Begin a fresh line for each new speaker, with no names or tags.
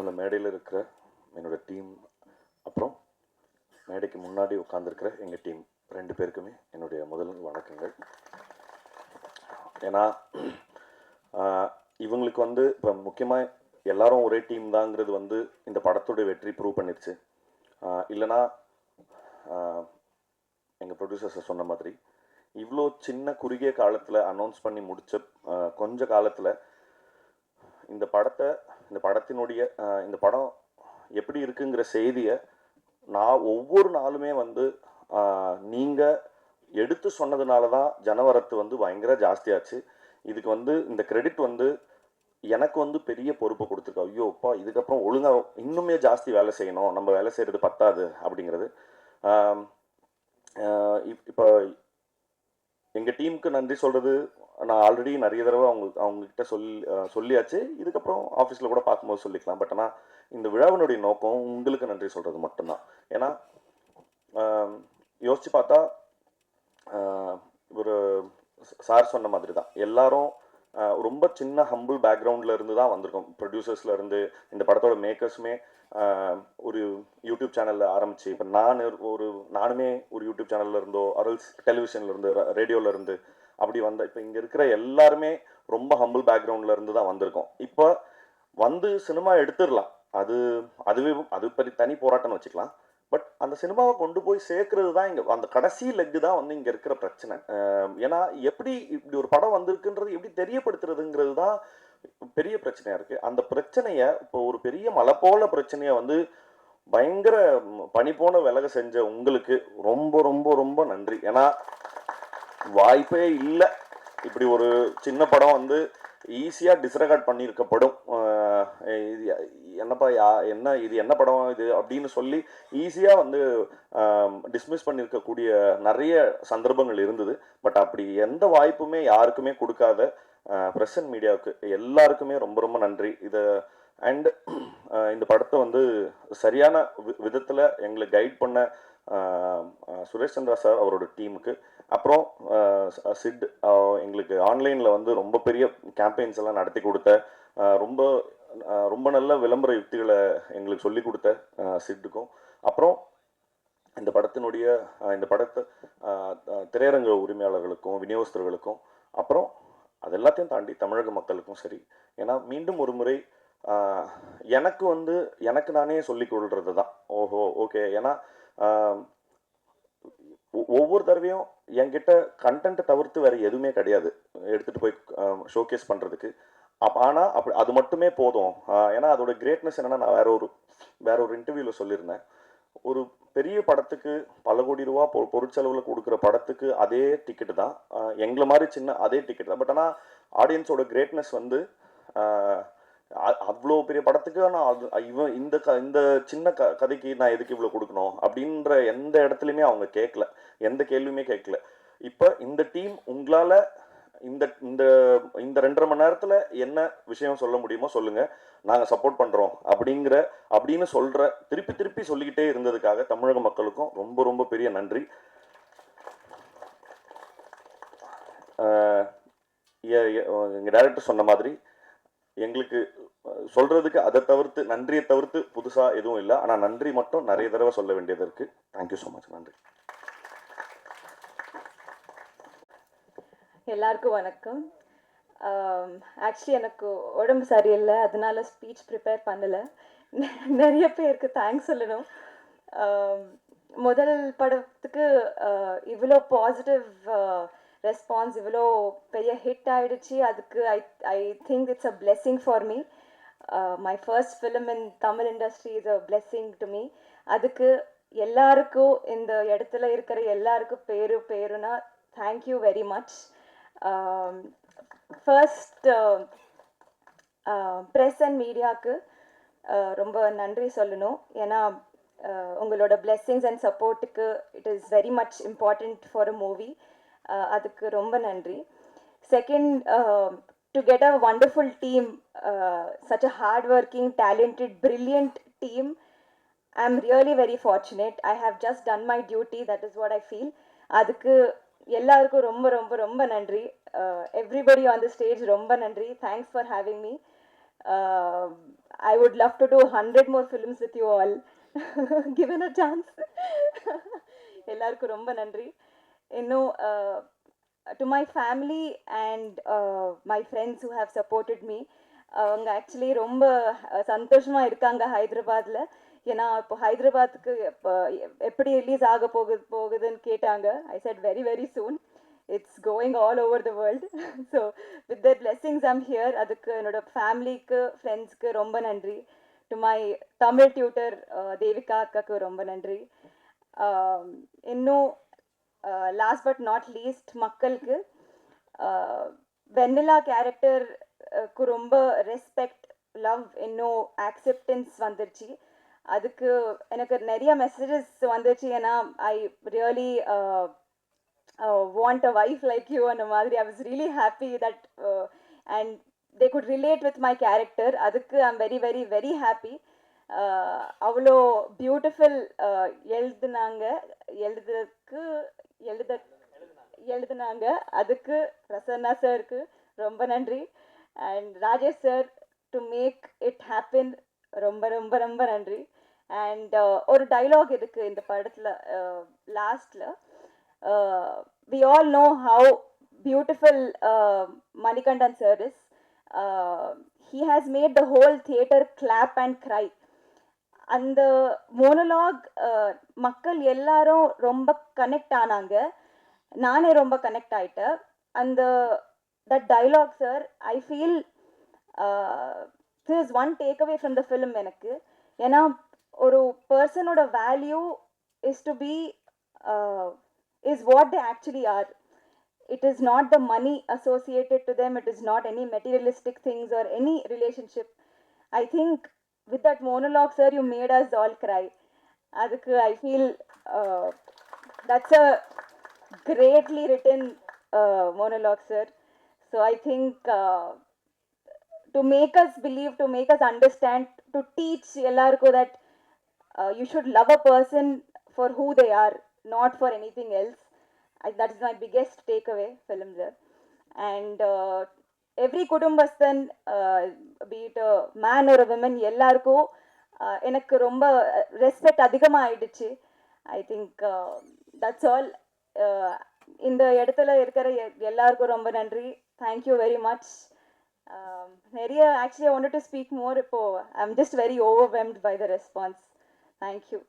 அந்த மேடையில் இருக்கிற என்னோடய டீம், அப்புறம் மேடைக்கு முன்னாடி உட்காந்துருக்கிற எங்கள் டீம் 2 பேருக்குமே என்னுடைய முதல் வணக்கங்கள். ஏன்னா இவங்களுக்கு வந்து இப்போ முக்கியமாக எல்லாரும் ஒரே டீம் தாங்கிறது வந்து இந்த படத்துடைய வெற்றி ப்ரூவ் பண்ணிருச்சு. இல்லைனா எங்கள் ப்ரொடியூசர்ஸை சொன்ன மாதிரி இவ்வளோ சின்ன குறுகிய காலத்தில் அனௌன்ஸ் பண்ணி முடித்த கொஞ்ச காலத்தில் இந்த படத்தினுடைய இந்த படம் எப்படி இருக்குங்கிற செய்தியை நான் ஒவ்வொரு நாளுமே வந்து நீங்கள் எடுத்து சொன்னதுனால தான் ஜனவரத்து வந்து பயங்கர ஜாஸ்தியாச்சு. இதுக்கு வந்து இந்த கிரெடிட் வந்து எனக்கு வந்து பெரிய பொறுப்பு கொடுத்துருக்கோம். ஐயோ அப்பா, இதுக்கப்புறம் ஒழுங்காக இன்னுமே ஜாஸ்தி வேலை செய்யணும், நம்ம வேலை செய்கிறது பத்தாது அப்படிங்கிறது. இப்போ எங்கள் டீமுக்கு நன்றி சொல்கிறது நான் ஆல்ரெடி நிறைய தடவை அவங்கக்கிட்ட சொல்லியாச்சு. இதுக்கப்புறம் ஆஃபீஸில் கூட பார்க்கும்போது சொல்லிக்கலாம். பட் ஆனால் இந்த விழாவினுடைய நோக்கம் உங்களுக்கு நன்றி சொல்கிறது மட்டும்தான். ஏன்னா யோசித்து பார்த்தா ஒரு சார் சொன்ன மாதிரி தான் எல்லாரும் ரொம்ப சின்ன ஹம்பிள் பேக்ரவுண்டில் இருந்து தான் வந்திருக்கோம். ப்ரொடியூசர்ஸில் இருந்து இந்த படத்தோட மேக்கர்ஸுமே ஒரு யூடியூப் சேனலில் ஆரம்பித்து இப்போ நானுமே ஒரு யூடியூப் சேனலில் இருந்தோ அரல்ஸ் டெலிவிஷனில் இருந்து ரேடியோவில் இருந்து அப்படி வந்த இப்போ இங்கே இருக்கிற எல்லாருமே ரொம்ப ஹம்பிள் பேக்ரவுண்டில் இருந்து தான் வந்திருக்கோம். இப்போ வந்து சினிமா எடுத்துடலாம், அது தனி போராட்டம்னு வச்சுக்கலாம். பட் அந்த சினிமாவை கொண்டு போய் சேர்க்கறது தான் இங்கே அந்த கடைசி லெக்கு தான் வந்து இங்கே இருக்கிற பிரச்சனை. ஏன்னா எப்படி இப்படி ஒரு படம் வந்திருக்குன்றது எப்படி தெரியப்படுத்துறதுங்கிறது தான் பெரிய பிரச்சனையாக இருக்குது. அந்த பிரச்சனையை இப்போ ஒரு பெரிய மலை போல பிரச்சனையை வந்து பயங்கர பனி போன விலக செஞ்ச உங்களுக்கு ரொம்ப ரொம்ப ரொம்ப நன்றி. ஏன்னா வாய்ப்பே இல்லை இப்படி ஒரு சின்ன படம் வந்து ஈஸியாக டிஸ்ரெகார்ட் பண்ணியிருக்கப்படும். இது என்னப்பா இது என்ன படம் இது அப்படின்னு சொல்லி ஈஸியாக வந்து டிஸ்மிஸ் பண்ணியிருக்கக்கூடிய நிறைய சந்தர்ப்பங்கள் இருந்தது. பட் அப்படி எந்த வாய்ப்புமே யாருக்குமே கொடுக்காத ப்ரெஸ் அண்ட் மீடியாவுக்கு எல்லாருக்குமே ரொம்ப ரொம்ப நன்றி. அண்ட் இந்த படத்தை வந்து சரியான விதத்தில் எங்களை கைட் பண்ண சுரேஷ் சந்திரா சார் அவரோட டீமுக்கு, அப்புறம் சிட் எங்களுக்கு ஆன்லைனில் வந்து ரொம்ப பெரிய கேம்பெயின்ஸ் எல்லாம் நடத்தி கொடுத்த ரொம்ப ரொம்ப நல்ல விளம்பர யுக்திகளை எங்களுக்கு சொல்லி கொடுத்த சிட்டுக்கும், அப்புறம் இந்த படத்தை திரையரங்க உரிமையாளர்களுக்கும் விநியோகஸ்தர்களுக்கும், அப்புறம் அது எல்லாத்தையும் தாண்டி தமிழக மக்களுக்கும் சரி. ஏன்னா மீண்டும் ஒரு முறை எனக்கு நானே சொல்லிக் கொள்வது தான் ஓகே. ஏன்னா ஒவ்வொரு தடவையும் என்கிட்ட கண்டென்ட்டை தவிர்த்து வேறு எதுவுமே கிடையாது எடுத்துகிட்டு போய் ஷோகேஸ் பண்ணுறதுக்கு. ஆனால் அது மட்டுமே போதும். ஏன்னா அதோட கிரேட்னஸ் என்னென்னா, நான் வேற ஒரு இன்டர்வியூவில் சொல்லியிருந்தேன், ஒரு பெரிய படத்துக்கு பல கோடி ரூபா பொருட்செலவில் கொடுக்குற படத்துக்கு அதே டிக்கெட்டு தான், எங்களை மாதிரி சின்ன அதே டிக்கெட் தான். பட் ஆனால் ஆடியன்ஸோட கிரேட்னஸ் வந்து அவ்வளோ பெரிய படத்துக்கு நான் இந்த சின்ன கதைக்கு நான் எதுக்கு இவ்வளோ கொடுக்கணும் அப்படின்ற எந்த இடத்துலையுமே அவங்க கேட்கல, எந்த கேள்வியுமே கேட்கல. இப்போ இந்த டீம் உங்களால் இந்த இந்த இந்த 2.5 மணி நேரத்தில் என்ன விஷயம் சொல்ல முடியுமோ சொல்லுங்கள், நாங்கள் சப்போர்ட் பண்ணுறோம் அப்படின்னு திருப்பி சொல்லிக்கிட்டே இருந்ததுக்காக தமிழக மக்களுக்கும் ரொம்ப ரொம்ப பெரிய நன்றி. எங்கள் டைரக்டர் சொன்ன மாதிரி எங்களுக்கு சொல்கிறதுக்கு நன்றியை தவிர்த்து புதுசாக எதுவும் இல்லை. ஆனால் நன்றி மட்டும் நிறைய தடவை சொல்ல வேண்டியது இருக்குது. Thank you so much. நன்றி.
எல்லாருக்கும் வணக்கம். ஆக்சுவலி எனக்கு உடம்பு சரியில்லை, அதனால ஸ்பீச் ப்ரிப்பேர் பண்ணலை. நிறைய பேருக்கு தேங்க்ஸ் சொல்லணும். முதல் படத்துக்கு இவ்வளோ பாசிட்டிவ் ரெஸ்பான்ஸ், இவ்வளோ பெரிய ஹிட் ஆகிடுச்சு. அதுக்கு I think it's a blessing for me. My first film in Tamil industry is a blessing to me. அதுக்கு எல்லாருக்கும், இந்த இடத்துல இருக்கிற எல்லாருக்கும் பேருனா thank you very much. First press and மீடியாவுக்கு ரொம்ப நன்றி சொல்லணும். ஏன்னா உங்களோட பிளெஸ்ஸிங்ஸ் அண்ட் சப்போர்ட்டுக்கு it is very much important for a movie. அதுக்கு ரொம்ப நன்றி. Second, to get a wonderful team, such a hard-working, talented, brilliant team. I'm really very fortunate. I have just done my duty. That is what I feel. அதுக்கு எல்லாருக்கும் ரொம்ப ரொம்ப ரொம்ப நன்றி. Everybody on the stage ரொம்ப நன்றி. Thanks for having me. I would love to do 100 more films with you all. Given a chance. எல்லாருக்கும் ரொம்ப நன்றி. இன்னும் to my family and my friends who have supported me, அவங்க actually ரொம்ப சந்தோஷமாக இருக்காங்க ஹைதராபாத்தில். ஏன்னா இப்போ ஹைதராபாத்துக்கு இப்போ எப்படி ரிலீஸ் ஆக போகுதுன்னு கேட்டாங்க. ஐ said very very soon. It's going all over the world. So with that blessings I'm here. அதுக்கு என்னோட ஃபேமிலிக்கு ஃப்ரெண்ட்ஸ்க்கு ரொம்ப நன்றி. To my Tamil tutor Devika அக்காவுக்கு ரொம்ப நன்றி. இன்னும் லாஸ்ட் பட் நாட் லீஸ்ட் மக்களுக்கு வெண்ணிலா கேரக்டருக்கு ரொம்ப ரெஸ்பெக்ட், லவ், இன்னும் ஆக்செப்டன்ஸ் வந்துருச்சு. அதுக்கு எனக்கு நிறைய மெசேஜஸ் வந்துச்சு. ஏன்னா I really want a wife like you அந்த மாதிரி. I was really happy that and they could relate with my character. அதுக்கு I'm very very very happy. அவ்வளோ பியூட்டிஃபுல் எழுதுனாங்க. அதுக்கு பிரசன்னா சாருக்கு ரொம்ப நன்றி. And Rajesh sir to make it happen ரொம்ப ரொம்ப ரொம்ப நன்றி. அண்ட் ஒரு டைலாக் இருக்குது இந்த படத்தில் லாஸ்டில். we all know how beautiful Manikandan sir is. He has made the whole theater clap and cry. அந்த மோனோலாக் மக்கள் எல்லாரும் ரொம்ப கனெக்ட் ஆனாங்க. நானே ரொம்ப கனெக்ட் ஆயிட்டேன். அந்த that dialogue sir, I feel this is one take away from the film எனக்கு. ஏன்னா ஒரு பர்சனோட value is to be is what they actually are. It is not the money associated to them. It is not any materialistic things or any relationship. I think with that monologue, sir, you made us all cry. Adukku I feel that's a greatly written monologue, sir. So I think to make us believe, to make us understand, to teach ellarku that you should love a person for who they are, not for anything else. That is my biggest takeaway film there. And every kudumbasthan, be it a man or a woman, எல்லாருக்கும் எனக்கு ரொம்ப respect அதிகமாக ஆயிடுச்சு. I think that's all. இந்த இடத்துல இருக்கிற எல்லாருக்கும் ரொம்ப நன்றி. Thank you very much. நிறைய actually I wanted to speak more. இப்போ I am just very overwhelmed by the response. Thank you.